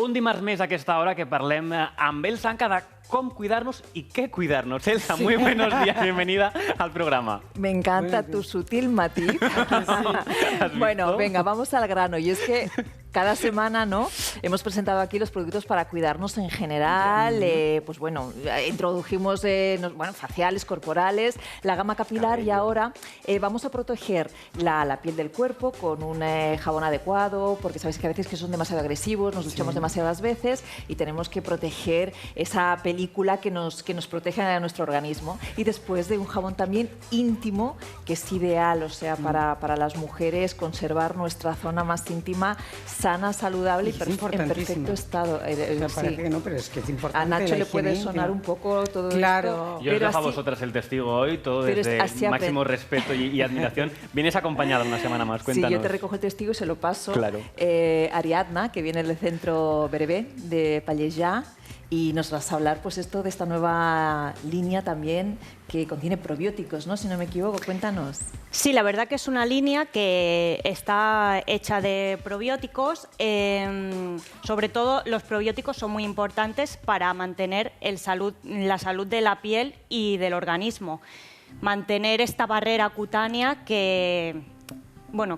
Un dimarts més a aquesta hora que parlem amb Elsa Anca de cómo cuidarnos y qué cuidarnos. Elsa, muy buenos días, bienvenida al programa. Me encanta tu sutil matiz. Bueno, venga, vamos al grano. Y es que cada semana, ¿no?, hemos presentado aquí los productos para cuidarnos en general. Pues bueno, introdujimos faciales, corporales, la gama capilar y ahora vamos a proteger la piel del cuerpo con un jabón adecuado, porque sabéis que a veces que son demasiado agresivos, nos duchamos demasiadas veces y tenemos que proteger esa película que nos protege a nuestro organismo. Y después de un jabón también íntimo, que es ideal, o sea, para las mujeres conservar nuestra zona más íntima sana, saludable y en perfecto estado. Parece que no, pero es que es importante. A Nacho le puede sonar un poco todo esto. Yo os dejo a vosotras el testigo hoy, todo desde máximo respeto y admiración. Vienes acompañada una semana más, cuéntanos. Sí, yo te recojo el testigo y se lo paso. Claro. Ariadna, que viene del centro Berebé de Pallejà, y nos vas a hablar pues esto de esta nueva línea también que contiene probióticos, ¿no?, si no me equivoco. Cuéntanos. Sí, la verdad que es una línea que está hecha de probióticos. Sobre todo los probióticos son muy importantes para mantener la salud de la piel y del organismo. Mantener esta barrera cutánea que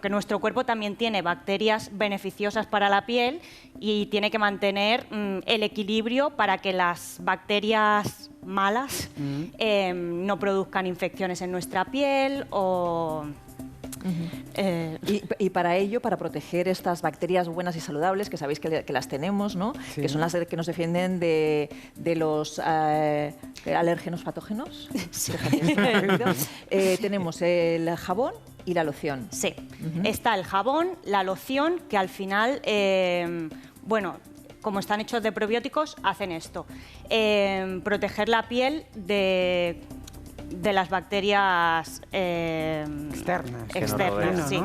nuestro cuerpo también tiene bacterias beneficiosas para la piel y tiene que mantener el equilibrio para que las bacterias malas no produzcan infecciones en nuestra piel o... Y para ello, para proteger estas bacterias buenas y saludables, que sabéis que las tenemos, ¿no?, que son las que nos defienden de los alérgenos patógenos, tenemos el jabón y la loción. Sí, está el jabón, la loción, que al final, como están hechos de probióticos, hacen esto. Proteger la piel de las bacterias externas, sí.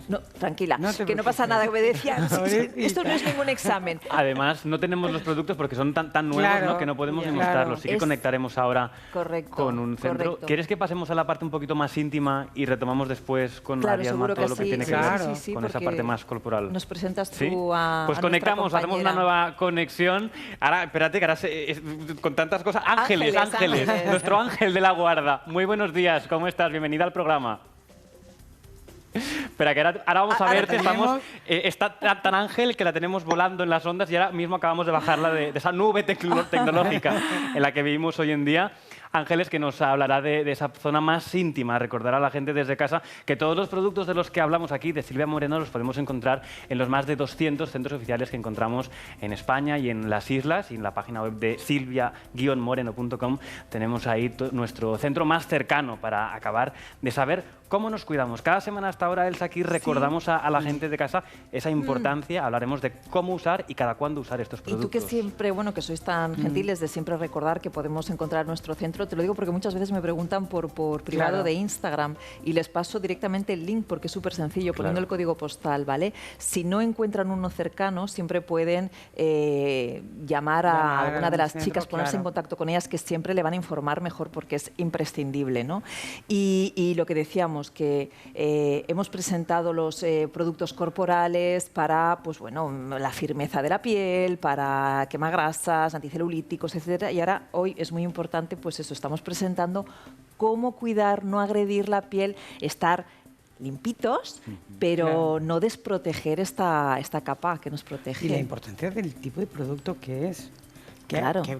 No, tranquila, que no pasa nada, que me decía. Esto no es ningún examen. Además, no tenemos los productos porque son tan nuevos, ¿no?, que no podemos demostrarlos. Sí que conectaremos ahora con un centro. ¿Quieres que pasemos a la parte un poquito más íntima y retomamos después con Ariadna todo lo que tiene que ver con esa parte más corporal? Nos presentas tú a Pues conectamos, hacemos una nueva conexión. Ahora, espérate, que ahora con tantas cosas... Ángeles, nuestro ángel de la guarda. Muy buenos días, ¿cómo estás? Bienvenida al programa. Espera, que ahora vamos a verte. Está tan ángel que la tenemos volando en las ondas y ahora mismo acabamos de bajarla de esa nube tecnológica en la que vivimos hoy en día. Ángeles, que nos hablará de esa zona más íntima, recordar a la gente desde casa que todos los productos de los que hablamos aquí de Silvia Moreno los podemos encontrar en los más de 200 centros oficiales que encontramos en España y en las islas, y en la página web de silvia-moreno.com tenemos ahí nuestro centro más cercano para acabar de saber cómo nos cuidamos. Cada semana hasta ahora, Elsa, aquí recordamos a la gente de casa esa importancia, hablaremos de cómo usar y cada cuándo usar estos productos. Y tú que siempre, que sois tan gentiles de siempre recordar que podemos encontrar nuestro centro, te lo digo porque muchas veces me preguntan por privado de Instagram y les paso directamente el link porque es súper sencillo, poniendo el código postal, ¿vale? Si no encuentran uno cercano, siempre pueden llamar a alguna de las chicas, ponerse en contacto con ellas, que siempre le van a informar mejor porque es imprescindible, ¿no? Y lo que decíamos, que hemos presentado los productos corporales para la firmeza de la piel, para quemagrasas, anticelulíticos, etcétera. Y ahora, hoy es muy importante, pues eso, estamos presentando cómo cuidar, no agredir la piel, estar limpitos, pero no desproteger esta capa que nos protege. Y la importancia del tipo de producto que es.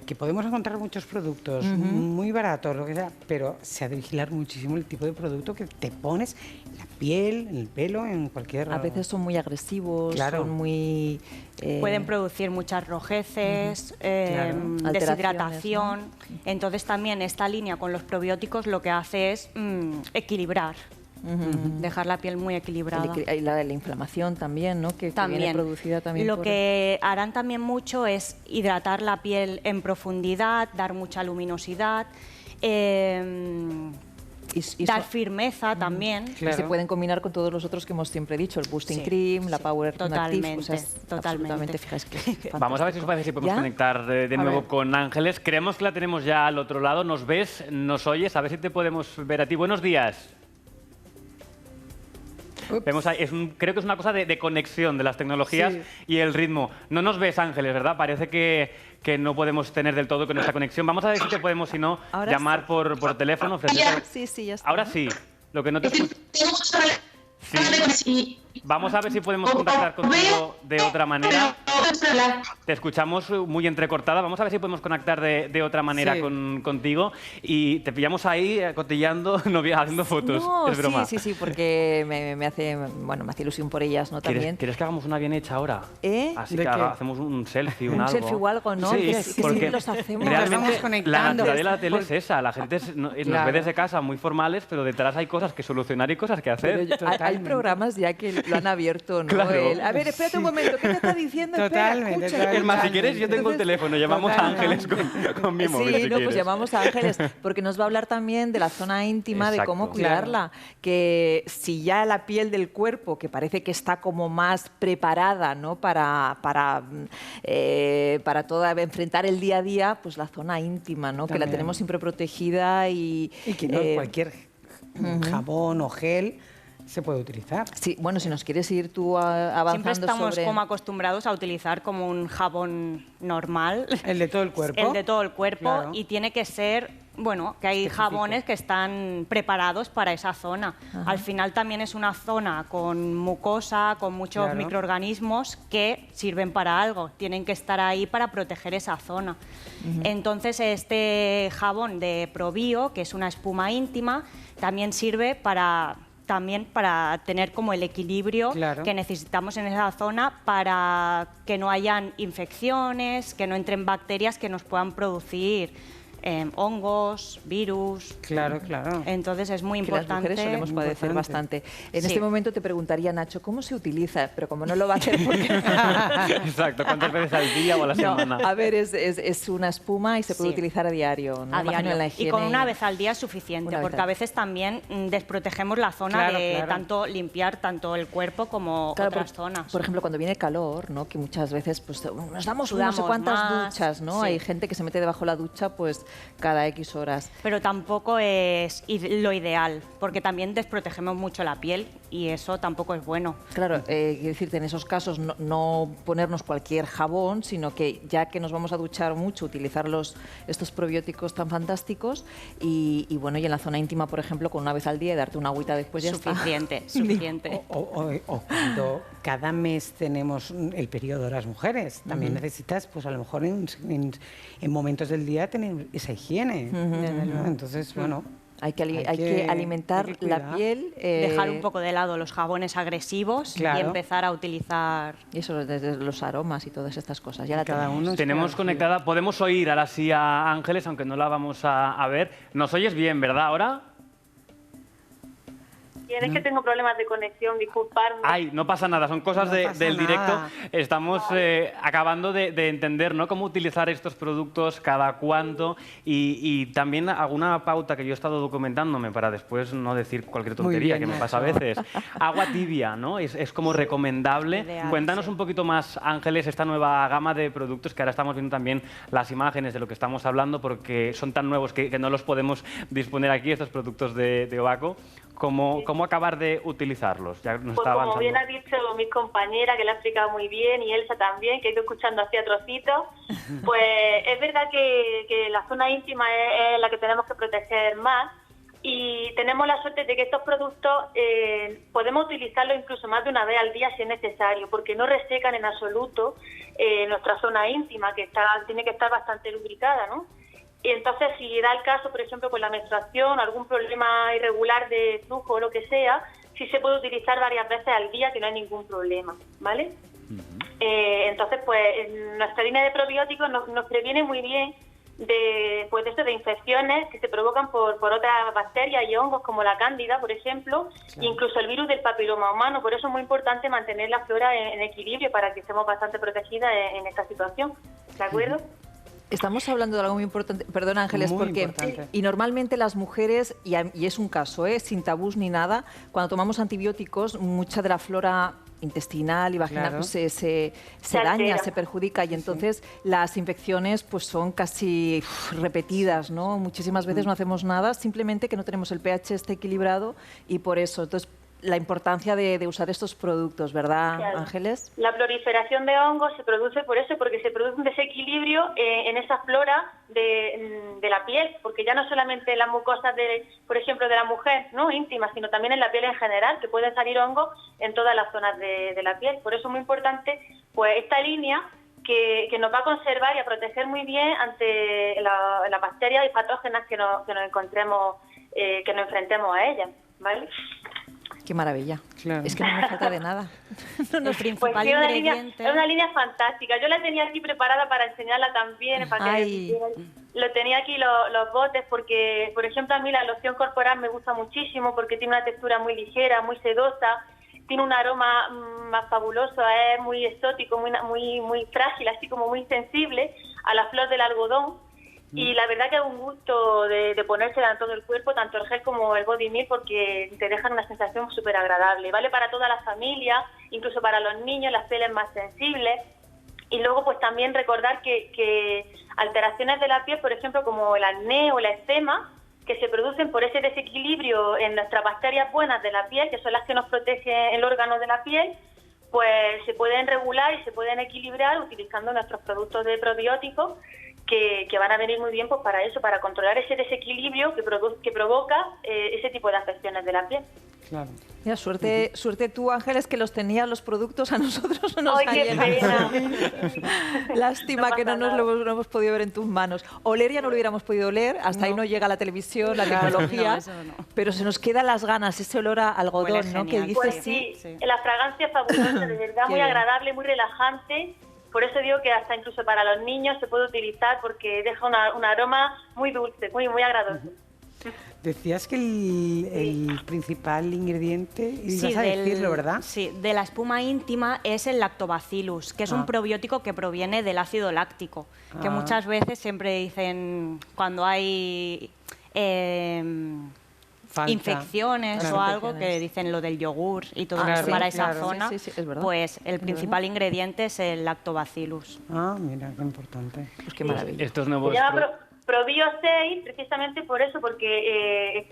Que podemos encontrar muchos productos muy baratos, lo que sea, pero se ha de vigilar muchísimo el tipo de producto que te pones en la piel, en el pelo, en cualquier... A veces son muy agresivos, son muy... Pueden producir muchas rojeces, deshidratación. ¿No? Entonces también esta línea con los probióticos lo que hace es equilibrar. Dejar la piel muy equilibrada. Y la de la inflamación también, ¿no?, que viene producida también Lo que harán también mucho es hidratar la piel en profundidad, dar mucha luminosidad, dar firmeza también. Claro. Se pueden combinar con todos los otros que hemos siempre dicho, el Boosting Cream, la Power Active, absolutamente, fijáis que Vamos a ver si os parece si podemos conectar de nuevo con Ángeles. Creemos que la tenemos ya al otro lado. ¿Nos ves? ¿Nos oyes? A ver si te podemos ver a ti. Buenos días. Vemos ahí, creo que es una cosa de conexión de las tecnologías y el ritmo. No nos ves, Ángeles, ¿verdad? Parece que no podemos tener del todo con nuestra conexión. Vamos a ver si te podemos, si no, llamar por teléfono. Sí, ya está. Ahora sí. Lo que no te escucho. Sí. Vamos a ver si podemos contactar contigo de otra manera. Te escuchamos muy entrecortada. Vamos a ver si podemos conectar de otra manera contigo. Y te pillamos ahí cotillando, haciendo fotos. No, es broma. Sí, porque me hace ilusión por ellas, ¿no? También. ¿Quieres que hagamos una bien hecha ahora? Así que hacemos un selfie, un algo. Un selfie o algo, ¿no? Sí, porque los hacemos. Realmente la naturaleza de la tele es esa. La gente nos ve desde casa muy formales, pero detrás hay cosas que solucionar y cosas que hacer. Hay programas ya que lo han abierto, ¿no? Claro. A ver, espérate un momento, ¿qué te está diciendo? Totalmente. Espera, es más, si quieres, yo tengo el teléfono, llamamos a Ángeles con mi móvil. Sí, pues llamamos a Ángeles, porque nos va a hablar también de la zona íntima, de cómo cuidarla. Que si ya la piel del cuerpo, que parece que está como más preparada, ¿no? para enfrentar el día a día, pues la zona íntima, ¿no? Que la tenemos siempre protegida y que no cualquier jabón o gel se puede utilizar. Sí, bueno, si nos quieres ir tú avanzando siempre estamos sobre... como acostumbrados a utilizar como un jabón normal. El de todo el cuerpo. El de todo el cuerpo, y tiene que ser, bueno, que hay jabones que están preparados para esa zona. Al final también es una zona con mucosa, con muchos microorganismos que sirven para algo. Tienen que estar ahí para proteger esa zona. Entonces este jabón de ProBio, que es una espuma íntima, también sirve para tener como el equilibrio que necesitamos en esa zona para que no hayan infecciones, que no entren bacterias que nos puedan producir hongos, virus. Claro. Entonces es muy importante. Las mujeres solemos padecer bastante. En este momento te preguntaría, Nacho, ¿cómo se utiliza? Pero como no lo va a hacer porque... Exacto, ¿cuántas veces al día o a la semana? A ver, es una espuma y se puede utilizar a diario, ¿no? A diario. En la higiene. Y con una vez al día es suficiente, porque a veces también desprotegemos la zona tanto limpiar tanto el cuerpo como otras zonas. Por ejemplo, cuando viene el calor, ¿no? Que muchas veces pues, nos damos no sé cuántas duchas, ¿no? Hay gente que se mete debajo de la ducha pues cada X horas. Pero tampoco es lo ideal, porque también desprotegemos mucho la piel y eso tampoco es bueno. Claro, quiero decirte, en esos casos no ponernos cualquier jabón, sino que ya que nos vamos a duchar mucho, utilizar estos probióticos tan fantásticos y bueno, y en la zona íntima, por ejemplo, con una vez al día y darte una agüita después ya suficiente. O cuando cada mes tenemos el periodo de las mujeres, también necesitas, pues a lo mejor en momentos del día tener esa higiene. Entonces, bueno... Hay que alimentar la piel. Dejar un poco de lado los jabones agresivos y empezar a utilizar... Y eso, desde los aromas y todas estas cosas. Ya tenemos conectada, podemos oír ahora sí a Ángeles, aunque no la vamos a ver. ¿Nos oyes bien, verdad, ahora? Es que tengo problemas de conexión, disculpadme. Ay, no pasa nada, son cosas del directo. Estamos acabando de entender, ¿no?, cómo utilizar estos productos, cada cuánto, y también alguna pauta que yo he estado documentándome para después no decir cualquier tontería que me pasa a veces. Agua tibia, ¿no? Es como recomendable. Ideal, Cuéntanos un poquito más, Ángeles, esta nueva gama de productos que ahora estamos viendo también las imágenes de lo que estamos hablando, porque son tan nuevos que no los podemos disponer aquí, estos productos de Ovaco. ¿Cómo acabar de utilizarlos? Ya nos está avanzando. Como bien ha dicho mi compañera, que lo ha explicado muy bien, y Elsa también, que he ido escuchando hacia trocitos, pues es verdad que la zona íntima es la que tenemos que proteger más, y tenemos la suerte de que estos productos podemos utilizarlos incluso más de una vez al día si es necesario, porque no resecan en absoluto nuestra zona íntima, que tiene que estar bastante lubricada, ¿no? Y entonces, si da el caso, por ejemplo, con la menstruación, algún problema irregular de flujo o lo que sea, sí se puede utilizar varias veces al día, que no hay ningún problema, ¿vale? Entonces, pues, nuestra línea de probióticos nos previene muy bien de infecciones que se provocan por otras bacterias y hongos, como la cándida, por ejemplo, incluso el virus del papiloma humano. Por eso es muy importante mantener la flora en equilibrio para que estemos bastante protegidas en esta situación, ¿de acuerdo? Estamos hablando de algo muy importante, perdón Ángeles, y normalmente las mujeres, y es un caso, sin tabús ni nada, cuando tomamos antibióticos, mucha de la flora intestinal y vaginal pues se daña, se perjudica, y entonces las infecciones pues son casi repetidas, ¿no? Muchísimas veces no hacemos nada, simplemente que no tenemos el pH equilibrado, y por eso. Entonces, la importancia de usar estos productos, ¿verdad, Claro. Ángeles? La proliferación de hongos se produce por eso, porque se produce un desequilibrio en esa flora de la piel, porque ya no solamente las mucosas, por ejemplo, de la mujer, ¿no?, íntimas, sino también en la piel en general, que pueden salir hongos en todas las zonas de la piel. Por eso es muy importante pues esta línea que nos va a conservar y a proteger muy bien ante las bacterias y patógenas que nos encontremos, que nos enfrentemos a ellas, ¿vale? Qué maravilla. Claro. Es que no me falta de nada. El principal Pues sí, ingrediente... es una línea fantástica. Yo la tenía aquí preparada para enseñarla también, para que Ay. lo tenía aquí los botes, porque, por ejemplo, a mí la loción corporal me gusta muchísimo porque tiene una textura muy ligera, muy sedosa, tiene un aroma más fabuloso, es muy exótico, muy frágil, así como muy sensible a la flor del algodón. Y la verdad que es un gusto de ponérsela en todo el cuerpo, tanto el gel como el body milk, porque te dejan una sensación súper agradable. Vale para toda la familia, incluso para los niños, las pieles más sensibles. Y luego pues también recordar que alteraciones de la piel, por ejemplo, como el acné o la eczema, que se producen por ese desequilibrio en nuestras bacterias buenas de la piel, que son las que nos protegen el órgano de la piel, pues se pueden regular y se pueden equilibrar utilizando nuestros productos de probióticos, que van a venir muy bien pues para eso, para controlar ese desequilibrio que provoca ese tipo de afecciones de la piel. Claro. Mira, suerte tú, Ángeles, que los tenías los productos, a nosotros no nos ¡Ay, ha qué llegado. pena! Lástima No que no pasa nos nada. lo hemos podido ver en tus manos. Oler ya no lo hubiéramos podido oler, hasta ahí no llega la televisión, la tecnología, No, eso no. pero se nos quedan las ganas, ese olor a algodón, Huele ¿no? Que genial. dices Pues sí, sí. la fragancia es fabulosa, de verdad, Qué muy bien. agradable, muy relajante. Por eso digo que hasta incluso para los niños se puede utilizar porque deja un aroma muy dulce, muy agradable. Decías que el principal ingrediente, ibas Sí, a decirlo, ¿verdad? Sí, de la espuma íntima es el lactobacillus, que es un probiótico que proviene del ácido láctico, que muchas veces siempre dicen cuando hay Falta. infecciones Claro. o algo, que Infecciones. dicen lo del yogur y todo Claro, eso para esa claro. zona, Sí, es verdad. pues el principal ingrediente es el lactobacillus. Ah, mira, qué importante. Pues qué maravilla. Estos Se nuevos... llama Probio 6 precisamente por eso, porque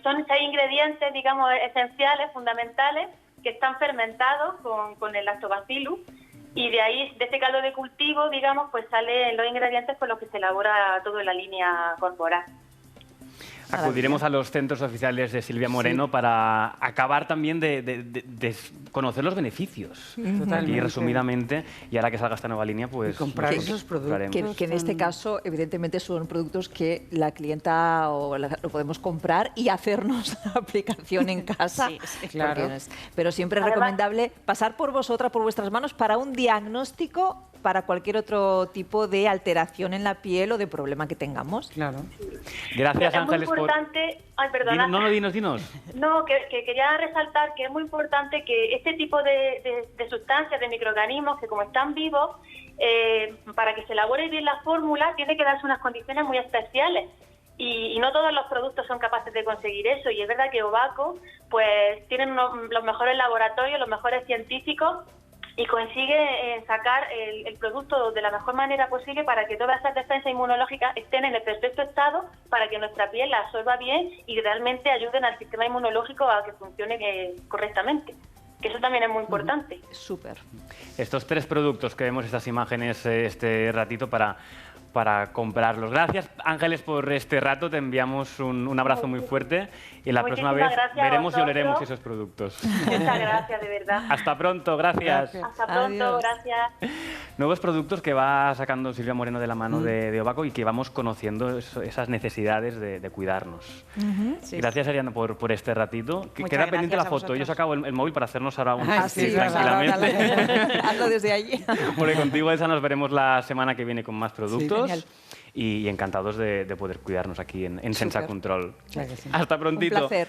son 6 ingredientes, digamos, esenciales, fundamentales, que están fermentados con el lactobacillus, y de ahí, de ese caldo de cultivo, digamos, pues salen los ingredientes con los que se elabora toda la línea corporal. Acudiremos a los centros oficiales de Silvia Moreno para acabar también de conocer los beneficios. Totalmente. Y resumidamente, y ahora que salga esta nueva línea, pues... Y comprar los esos productos. compraremos. Que en este caso, evidentemente, son productos que la clienta lo podemos comprar y hacernos la aplicación en casa. Sí, sí, claro. Pero siempre es Además- recomendable pasar por vosotras, por vuestras manos, para un diagnóstico para cualquier otro tipo de alteración en la piel o de problema que tengamos. Claro. Gracias, Es muy Ángeles, por... importante... Ay, perdona. Dinos. No, que quería resaltar que es muy importante que este tipo de sustancias, de microorganismos, que como están vivos, para que se elabore bien la fórmula, tiene que darse unas condiciones muy especiales. Y no todos los productos son capaces de conseguir eso. Y es verdad que Ovako pues tienen los mejores laboratorios, los mejores científicos, y consigue sacar el producto de la mejor manera posible para que todas esas defensas inmunológicas estén en el perfecto estado, para que nuestra piel la absorba bien y realmente ayuden al sistema inmunológico a que funcione correctamente. Que eso también es muy importante. Súper. Estos 3 productos que vemos, estas imágenes, este ratito para comprarlos. Gracias, Ángeles, por este rato. Te enviamos un abrazo muy fuerte y la próxima vez Muchísimas gracias a veremos y oleremos vosotros. esos productos. Muchas gracias, de verdad. Hasta pronto, gracias. Hasta pronto, Adiós. gracias. Nuevos productos que va sacando Silvia Moreno de la mano de Ovako y que vamos conociendo esas necesidades de cuidarnos. Gracias, Ariana, por este ratito. Que Muchas queda pendiente la gracias a foto. Yo vosotros. saco el móvil para hacernos ahora un Ah, selfie sí, tranquilamente. Hazlo desde allí. Porque contigo, Elsa, nos veremos la semana que viene con más productos. genial. Y encantados de poder cuidarnos aquí en Sensa Súper. Control. Claro que sí. Hasta Un prontito. placer.